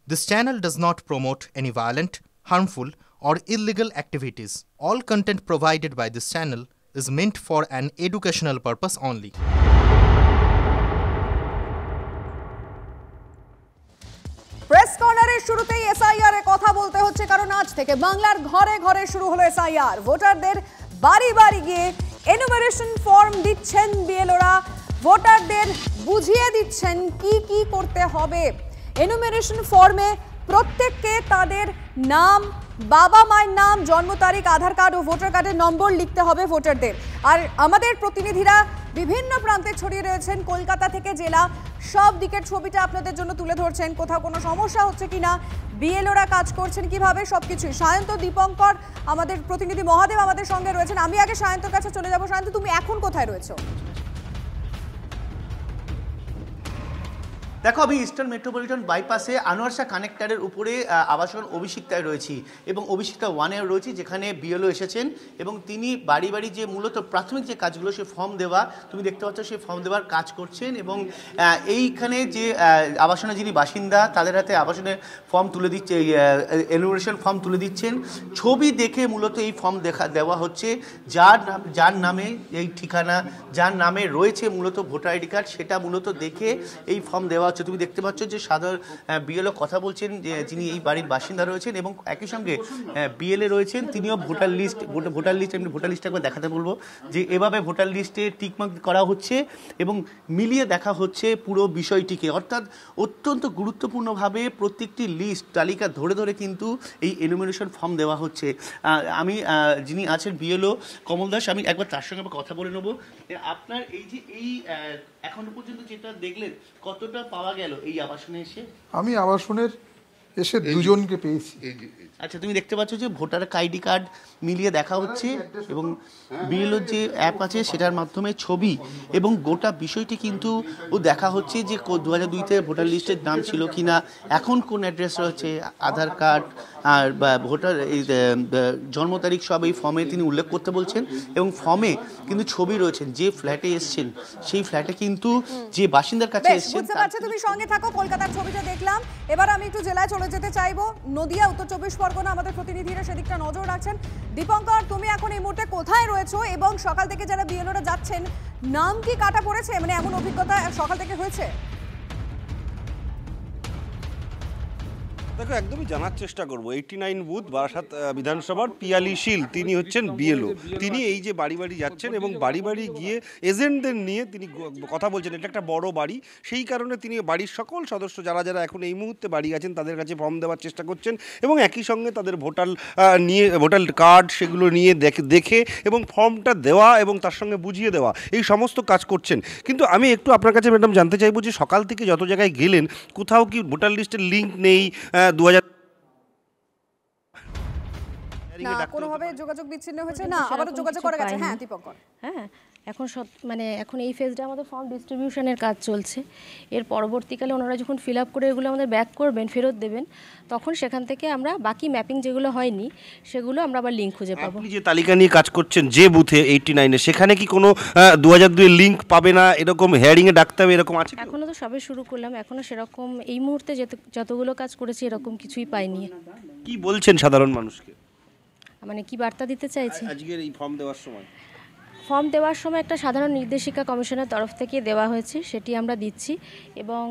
This channel does not promote any violent, harmful, or illegal activities. All content provided by this channel is meant for an educational purpose only. Press কর্নারের শুরুতেই SIR এর কথা বলতে হচ্ছে, কারণ আজ থেকে বাংলার ঘরে ঘরে শুরু হলো এসআইআর। ভোটারদের বাড়ি বাড়ি গিয়ে এনুমারেশন ফর্ম দিচ্ছেন বিএলওরা, ভোটারদের বুঝিয়ে দিচ্ছেন কি কি করতে হবে। এনুমারেশন ফর্মে প্রত্যেককে তাদের নাম, বাবা মায়ের নাম, জন্ম তারিখ, আধার কার্ড ও ভোটার কার্ডের নম্বর লিখতে হবে ভোটারদের। আর আমাদের প্রতিনিধিরা বিভিন্ন প্রান্তে ছড়িয়ে রয়েছেন, কলকাতা থেকে জেলা সব দিকের ছবিটা আপনাদের জন্য তুলে ধরছেন। কোথাও কোনো সমস্যা হচ্ছে কিনা, বিএলওরা কাজ করছেন কিভাবে, সবকিছুই। সায়ন্ত, দীপঙ্কর, আমাদের প্রতিনিধি মহাদেব আমাদের সঙ্গে রয়েছেন। আমি আগে সায়ন্তর কাছে চলে যাব। সায়ন্ত, তুমি এখন কোথায় রয়েছো? দেখো, আমি ইস্টার্ন মেট্রোপলিটন বাইপাসে আনোয়ার শাহ কানেক্টারের উপরে আবাসন অভিষিক্তায় রয়েছি এবং অভিষিক্তা 1-এ রয়েছি, যেখানে বিএলও এসেছেন এবং তিনি বাড়ি বাড়ি যে মূলত প্রাথমিক যে কাজগুলো, সে ফর্ম দেওয়া, তুমি দেখতে পাচ্ছ সেই ফর্ম দেওয়ার কাজ করছেন। এবং এইখানে যে আবাসনে যিনি বাসিন্দা, তাদের হাতে আবাসনের ফর্ম তুলে দিচ্ছে, এনুমারেশন ফর্ম তুলে দিচ্ছেন। ছবি দেখে মূলত এই ফর্ম দেওয়া হচ্ছে। যার নামে এই ঠিকানা, যার নামে রয়েছে মূলত ভোটার আইডি কার্ড, সেটা মূলত দেখে এই ফর্ম দেওয়া। তুমি দেখতে পাচ্ছ যে সাধারণ বিএলও কথা বলছেন, যে যিনি এই বাড়ির বাসিন্দা রয়েছেন এবং একই সঙ্গে বিএলএ রয়েছেন, তিনিও ভোটার লিস্ট আমি ভোটার লিস্ট একবার দেখাতে বলবো, যে এভাবে ভোটার লিস্টে টিকমার্ক করা হচ্ছে এবং মিলিয়ে দেখা হচ্ছে পুরো বিষয়টিকে। অর্থাৎ অত্যন্ত গুরুত্বপূর্ণভাবে প্রত্যেকটি লিস্ট তালিকা ধরে ধরে কিন্তু এই এনুমারেশন ফর্ম দেওয়া হচ্ছে। আমি যিনি আছেন বিএলও কমল দাস, আমি একবার তার সঙ্গে কথা বলে নেবো। আপনার এই যে এখনো পর্যন্ত যেটা দেখলেন, কতটা পাওয়া গেল এই আবাসনে এসে? আমি আবাসনের এসে দুজনকে পেয়েছি। আচ্ছা, তুমি দেখতে পাচ্ছ যে ভোটার আইডি কার্ড মিলিয়ে দেখা হচ্ছে এবং বিএলওর যে অ্যাপ আছে সেটার মাধ্যমে ছবি এবং গোটা বিষয়টি কিন্তু দেখা হচ্ছে, যে 2002-তে ভোটার লিস্টের নাম ছিল কিনা, এখন কোন অ্যাড্রেস রয়েছে, আধার কার্ড আর বা ভোটার এই জন্ম তারিখ সব এই ফর্মে তিনি উল্লেখ করতে বলছেন। এবং ফর্মে কিন্তু ছবি রয়েছেন, যে ফ্ল্যাটে এসছেন সেই ফ্ল্যাটে কিন্তু যে বাসিন্দার কাছে এসছেন। বুঝতে পারছো, তুমি সঙ্গে থাকো। কলকাতার ছবিটা দেখলাম, এবার আমি একটু জেলায় চলে যেতে চাইবো। নদিয়া, উত্তর 24 পরগনা, আমাদের প্রতিনিধিরা সেদিকটা নজর রাখছেন। দীপঙ্কর, তুমি এখন এই মুহূর্তে কোথায় রয়েছো এবং সকাল থেকে যারা বিএলওরা যাচ্ছেন, নাম কি কাটা পড়েছে? মানে এমন অভিজ্ঞতা সকাল থেকে হয়েছে? দেখো, একদমই জানার চেষ্টা করবো। 89 বুথ বারাসাত বিধানসভার পিয়ালি শীল, তিনি হচ্ছেন বিএলও। তিনি এই যে বাড়ি বাড়ি যাচ্ছেন এবং বাড়ি বাড়ি গিয়ে এজেন্টদের নিয়ে তিনি কথা বলছেন। এটা একটা বড় বাড়ি, সেই কারণে তিনি বাড়ির সকল সদস্য যারা যারা এখন এই মুহূর্তে বাড়ি আছেন তাদের কাছে ফর্ম দেওয়ার চেষ্টা করছেন এবং একই সঙ্গে তাদের ভোটার কার্ড সেগুলো নিয়ে দেখে এবং ফর্মটা দেওয়া এবং তার সঙ্গে বুঝিয়ে দেওয়া, এই সমস্ত কাজ করছেন। কিন্তু আমি একটু আপনার কাছে ম্যাডাম জানতে চাইবো যে সকাল থেকে যত জায়গায় গেলেন, কোথাও কি ভোটার লিস্টের লিঙ্ক নেই? কোনোভাবে যোগাযোগ বিচ্ছিন্ন হয়েছে না? আবারও যোগাযোগ করা গেছে? হ্যাঁ দীপঙ্কর, হ্যাঁ, এখন এই ফেজটা আমাদের ফর্ম ডিস্ট্রিবিউশনের কাজ চলছে। এর পরবর্তীকালে ওনারা যখন ফিল আপ করে এগুলো আমাদের ব্যাক করবেন, ফেরত দেবেন, তখন সেখান থেকে আমরা বাকি ম্যাপিং যেগুলো হয়নি সেগুলো আমরা আবার লিঙ্ক খুঁজে পাবো। আপনি যে তালিকা নিয়ে কাজ করছেন যে বুথে 89-এ, সেখানে কি কোনো 2002 লিঙ্ক পাবে না, এরকম হেয়ারিংয়ে ডাকতে হবে, এরকম আছে? এখনও তো সবে শুরু করলাম, এখনও সেরকম এই মুহূর্তে যতগুলো কাজ করেছি এরকম কিছুই পাইনি। কি বলছেন সাধারণ মানুষকে, মানে কি বার্তা দিতে চাইছি? আজকের এই ফর্ম দেওয়ার সময় একটা সাধারণ নির্দেশিকা কমিশনের তরফ থেকে দেওয়া হয়েছে, সেটি আমরা দিচ্ছি এবং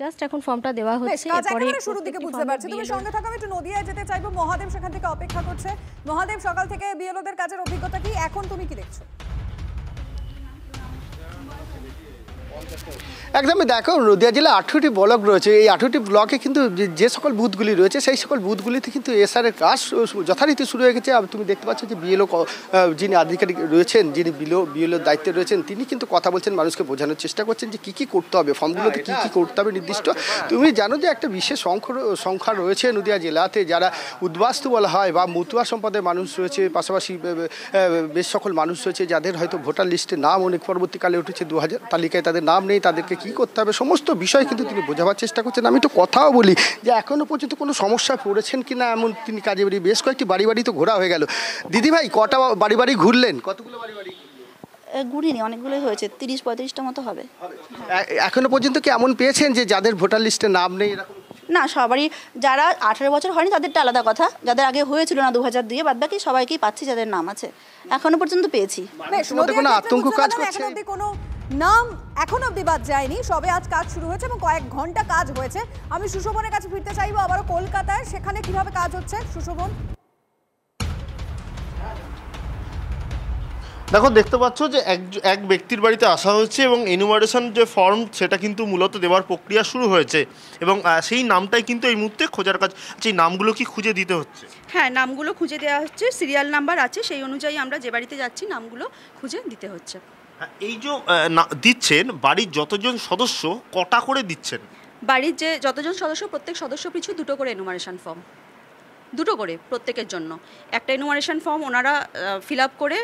জাস্ট এখন ফর্মটা দেওয়া হচ্ছে। এরপরে শুরুর দিকে বুঝতে পারছি। তুমি সঙ্গে থাকো, আমি একটু নদিয়ায় যেতে চাইবো। মহাদেব সেখান থেকে অপেক্ষা করছে। মহাদেব, সকাল থেকে বিএলওদের কাজের অভিজ্ঞতা কি, এখন তুমি কি দেখছো? একদমই, দেখো, নদিয়া জেলায় 18টি ব্লক রয়েছে। এই 18টি ব্লকে কিন্তু যে সকল বুথগুলি রয়েছে, সেই সকল বুথগুলিতে কিন্তু এসআরের কাজ যথারীতি শুরু হয়ে গেছে। তুমি দেখতে পাচ্ছ যে বিএলও যিনি আধিকারিক রয়েছেন, যিনি বিএলওর দায়িত্বে রয়েছেন, তিনি কিন্তু কথা বলছেন, মানুষকে বোঝানোর চেষ্টা করছেন যে কী কী করতে হবে, ফর্মগুলোতে কী কী করতে হবে নির্দিষ্ট। তুমি জানো যে একটা বিশেষ সংখ্যা রয়েছে নদিয়া জেলাতে, যারা উদ্বাস্তু বলা হয় বা মতুয়া সম্প্রদায়ের মানুষ রয়েছে, পাশাপাশি বেশ সকল মানুষ রয়েছে যাদের হয়তো ভোটার লিস্টে নাম অনেক পরবর্তীকালে উঠেছে, 2000 তালিকায় তাদের নাম নেই, তাদেরকে কী করতে হবে সমস্ত বিষয় কিন্তু তিনি বোঝাবার চেষ্টা করছেন। আমি একটু কথাও বলি যে এখনও পর্যন্ত কোনো সমস্যায় পড়েছেন কি না, এমন তিনি কাজে বেরিয়ে বেশ কয়েকটি বাড়ি বাড়ি তো ঘোরা হয়ে গেল। দিদিভাই, কটা বাড়ি বাড়ি ঘুরলেন? কতগুলো বাড়ি বাড়ি ঘুরিনি, অনেকগুলোই হয়েছে, 30-35টা মতো হবে। এখনো পর্যন্ত কি এমন পেয়েছেন যে যাদের ভোটার লিস্টে নাম নেই এরকম? না, সবারই যারা 18 বছর হয়নি তাদেরটা আলাদা কথা, যাদের আগে হয়েছিল না 2002-এ, বাদ বাকি সবাইকেই পাচ্ছি যাদের নাম আছে, এখনো পর্যন্ত পেয়েছি। কোনো আতঙ্ক কাজ করছে? এখন অবধি কোনো নাম এখন অবধি বাদ যায়নি, সবে আজ কাজ শুরু হয়েছে এবং কয়েক ঘন্টা কাজ হয়েছে। আমি সুশোভনের কাছে ফিরতে চাইবো আবারও কলকাতায়, সেখানে কিভাবে কাজ হচ্ছে সুশোভন? দেখো, দেখতে পাচ্ছ যে এক ব্যক্তির বাড়িতে আসা হচ্ছে এবং এনুমারেশন যে ফর্ম সেটা কিন্তু মূলত দেওয়ার প্রক্রিয়া শুরু হয়েছে এবং সেই নামটাই কিন্তু এই মুহূর্তে খোঁজার কাজ। সেই নামগুলো কি খুঁজে দিতে হচ্ছে? হ্যাঁ, নামগুলো খুঁজে দেওয়া হচ্ছে, সিরিয়াল নাম্বার আছে, সেই অনুযায়ী আমরা যে বাড়িতে যাচ্ছি নামগুলো খুঁজে দিতে হচ্ছে। এই যে দিচ্ছেন, বাড়ির যতজন সদস্য কটা করে দিচ্ছেন? বাড়ির যে যতজন সদস্য, প্রত্যেক সদস্য পিছু 2টো করে এনুমারেশন ফর্ম, 2টো করে প্রত্যেকের জন্য একটা এনুমারেশন ফর্ম ওনারা ফিল আপ করে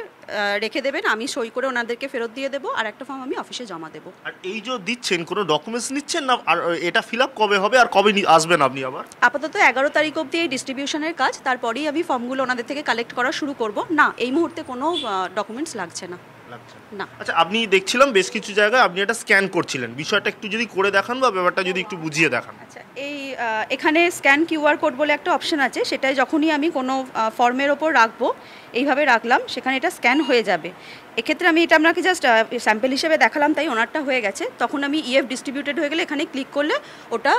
রেখে দেবেন, আমি সই করে ওনাদেরকে ফেরত দিয়ে দেবো, আর একটা ফর্ম আমি অফিসে জমা দেবো। আর এই যে দিচ্ছেন, কোনো ডকুমেন্টস নিচ্ছেন না? আর এটা ফিল আপ কবে হবে আর কবে আসবেন আপনি আবার? আপাতত 11 তারিখ অবধি এই ডিস্ট্রিবিউশনের কাজ, তারপরেই আমি ফর্মগুলো ওনাদের থেকে কালেক্ট করা শুরু করব। না, এই মুহূর্তে কোনো ডকুমেন্টস লাগছে না। না। আচ্ছা, আপনি দেখছিলাম বেশ কিছু জায়গায় আপনি এটা স্ক্যান করছিলেন, বিষয়টা একটু যদি করে দেখান বা ব্যাপারটা যদি একটু বুঝিয়ে দেখান। আচ্ছা, এখানে স্ক্যান কিউআর কোড বলে একটা অপশন আছে, সেটাই যখনই আমি কোনো ফর্মের ওপর রাখবো, এইভাবে রাখলাম, সেখানে এটা স্ক্যান হয়ে যাবে। এক্ষেত্রে আমি এটা আপনাকে জাস্ট স্যাম্পল হিসেবে দেখালাম, তাই ওনারটা হয়ে গেছে। তখন আমি ইএফ ডিস্ট্রিবিউটেড হয়ে গেলে এখানে ক্লিক করলে ওটা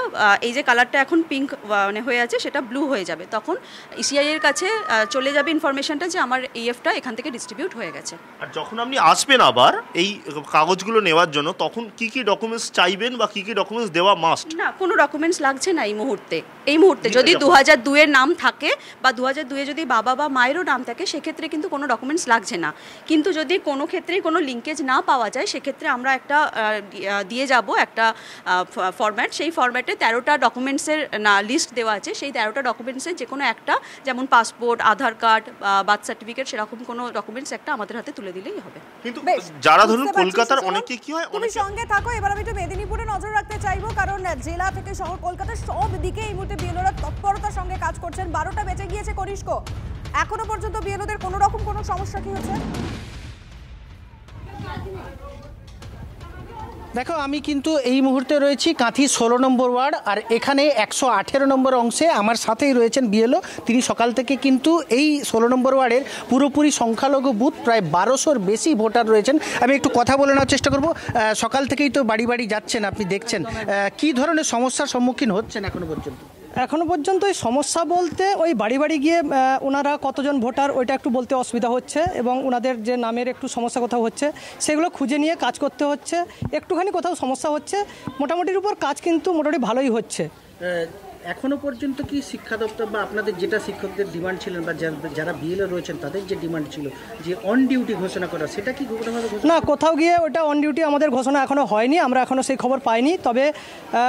এই যে কালারটা এখন পিঙ্ক মানে হয়ে আছে সেটা ব্লু হয়ে যাবে, তখন ইসিআই এর কাছে চলে যাবে ইনফরমেশনটা যে আমার ইএফটা এখান থেকে ডিস্ট্রিবিউট হয়ে গেছে। আর যখন আপনি আসবেন আবার এই কাগজগুলো নেওয়ার জন্য, তখন কি কি ডকুমেন্টস চাইবেন বা কি কি ডকুমেন্টস দেওয়া মাস্ট? না, কোনো ডকুমেন্টস লাগছে না এই মুহূর্তে। যদি 2002-এর নাম থাকে বা 2002-এ যদি বাবা বা মায়েরও নাম থাকে, সেক্ষেত্রে কিন্তু কোনো ডকুমেন্টস লাগছে না। কিন্তু যদি কোনো ক্ষেত্রেই কোনো লিঙ্কেজ না পাওয়া যায়, সেক্ষেত্রে আমরা একটা দিয়ে যাব একটা ফরম্যাট, সেই ফরম্যাটে 13টা ডকুমেন্টসের লিস্ট দেওয়া আছে, সেই 13টা ডকুমেন্টসের যে কোনো একটা, যেমন পাসপোর্ট, আধার কার্ড, বার্থ সার্টিফিকেট, সেরকম কোনো ডকুমেন্টস একটা আমাদের হাতে তুলে দিলেই হবে। কিন্তু যারা ধরুন কলকাতার অনেকে কি হয়, তুমি সঙ্গে থাকো, এবার আমি একটু মেদিনীপুরে নজর রাখতে চাইবো, কারণ জেলা থেকে শহর কলকাতার সব দিকে এই মুহূর্তে বিএলওরা তৎপরতার সঙ্গে কাজ করছেন। 12টা বেজে গিয়েছে কনিষ্ক, এখনো পর্যন্ত বিএলওদের কোনো রকম কোনো সমস্যা কি হচ্ছে? দেখো, আমি কিন্তু এই মুহূর্তে রয়েছি কাঁথি 16 নম্বর ওয়ার্ড, আর এখানে 118 নম্বর অংশে আমার সাথেই রয়েছেন বিএলও। তিনি সকাল থেকে কিন্তু এই 16 নম্বর ওয়ার্ডের পুরোপুরি সংখ্যালঘু বুথ, প্রায় 1200-র বেশি ভোটার রয়েছেন। আমি একটু কথা বলে নেওয়ার চেষ্টা করব। সকাল থেকেই তো বাড়ি বাড়ি যাচ্ছেন, আপনি দেখছেন কি ধরনের সমস্যার সম্মুখীন হচ্ছেন এখনো পর্যন্ত? এখনো পর্যন্ত এই সমস্যা বলতে ওই বাড়ি বাড়ি গিয়ে ওনারা কতজন ভোটার ওইটা একটু বলতে অসুবিধা হচ্ছে, এবং ওনাদের যে নামের একটু সমস্যা কোথাও হচ্ছে সেগুলো খুঁজে নিয়ে কাজ করতে হচ্ছে। একটুখানি কোথাও সমস্যা হচ্ছে, মোটামুটির উপর কাজ কিন্তু মোটামুটি ভালোই হচ্ছে। এখনো পর্যন্ত কি শিক্ষা দপ্তর বা আপনাদের যেটা শিক্ষকদের ডিমান্ড ছিলেন বা যারা বিএলও রয়েছেন তাদের যে ডিমান্ড ছিল যে অন ডিউটি ঘোষণা করা, সেটা কি না, কোথাও গিয়ে ওটা অন ডিউটি আমাদের ঘোষণা এখনও হয়নি, আমরা এখনও সেই খবর পাইনি। তবে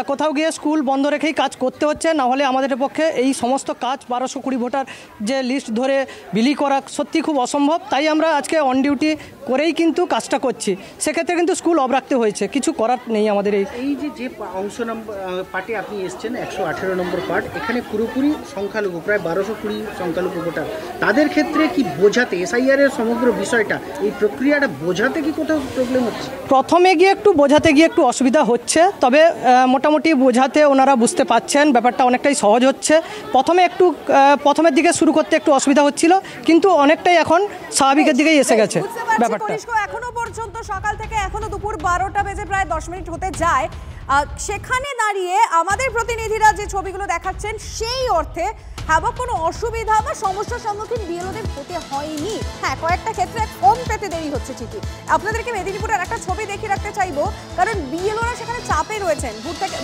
কোথাও গিয়ে স্কুল বন্ধ রেখেই কাজ করতে হচ্ছে, না হলে আমাদের পক্ষে এই সমস্ত কাজ 1220 ভোটার যে লিস্ট ধরে বিলি করা সত্যি খুব অসম্ভব। তাই আমরা আজকে অন ডিউটি করেই কিন্তু কাজটা করছি। সেক্ষেত্রে কিন্তু স্কুল অফ রাখতে হয়েছে, কিছু করার নেই আমাদের। এই যে অংশ নম্বর পার্টে আপনি এসছেন 118 নম্বর পার্ট, এখানে পুরোপুরি সংখ্যালঘু, প্রায় 1220 সংখ্যালঘু ভোটার, তাদের ক্ষেত্রে কি বোঝাতে এসআইআর এর সমগ্র বিষয়টা, এই প্রক্রিয়াটা বোঝাতে কি কোথাও প্রবলেম হচ্ছে? প্রথমে গিয়ে একটু বোঝাতে গিয়ে একটু অসুবিধা হচ্ছে, তবে মোটামুটি বোঝাতে ওনারা বুঝতে পারছেন, ব্যাপারটা অনেকটাই সহজ হচ্ছে। প্রথমের দিকে শুরু করতে একটু অসুবিধা হচ্ছিল, কিন্তু অনেকটাই এখন স্বাভাবিকের দিকেই এসে গেছে ব্যাপারটা। এখনো পর্যন্ত সকাল থেকে এখনো দুপুর 12টা বেজে প্রায় 10 মিনিট হতে যায়, সেখানে দাঁড়িয়ে আমাদের প্রতিনিধিরা যে ছবিগুলো দেখাচ্ছেন সেই অর্থে হ্যাঁ কোনো অসুবিধা বা সমস্যার সম্মুখীন বিএলওদের হতে হয়নি। হ্যাঁ, কয়েকটা ক্ষেত্রে কম পেতে দেরি হচ্ছে ঠিকই। আপনাদেরকে মেদিনীপুরের একটা ছবি দেখিয়ে রাখতে চাইবো, কারণ বিএলওরা সেখানে চাপে রয়েছেন,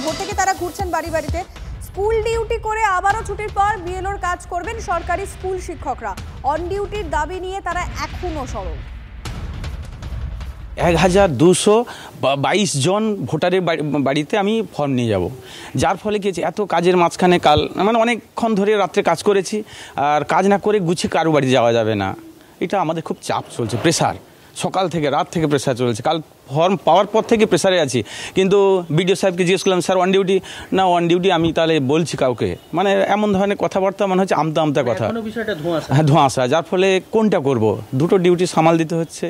ভোর থেকে তারা ঘুরছেন বাড়ি বাড়িতে। স্কুল ডিউটি করে আবারও ছুটির পর বিএলওর কাজ করবেন সরকারি স্কুল শিক্ষকরা। অন ডিউটির দাবি নিয়ে তারা এখনও সরব। 1222 জন ভোটারের বাড়িতে আমি ফর্ম নিয়ে যাব, যার ফলে কি এত কাজের মাঝখানে কাল মানে অনেকক্ষণ ধরে রাত্রে কাজ করেছি, আর কাজ না করে গুছিয়ে কারো বাড়ি যাওয়া যাবে না। এটা আমাদের খুব চাপ চলছে, প্রেসার, সকাল থেকে রাত থেকে প্রেসার চলছে। কাল ফর্ম পাওয়ার পর থেকে প্রেসারে আছি, কিন্তু বিডিও সাহেবকে জিজ্ঞেস করলাম, স্যার অন ডিউটি? না, অন ডিউটি আমি তাহলে বলছি কাউকে, মানে এমন ধরনের কথাবার্তা মনে হচ্ছে আমতা কথা। বিষয়টা ধোঁয়াশা, হ্যাঁ ধোঁয়াশা, যার ফলে কোনটা করব, দুটো ডিউটি সামাল দিতে হচ্ছে।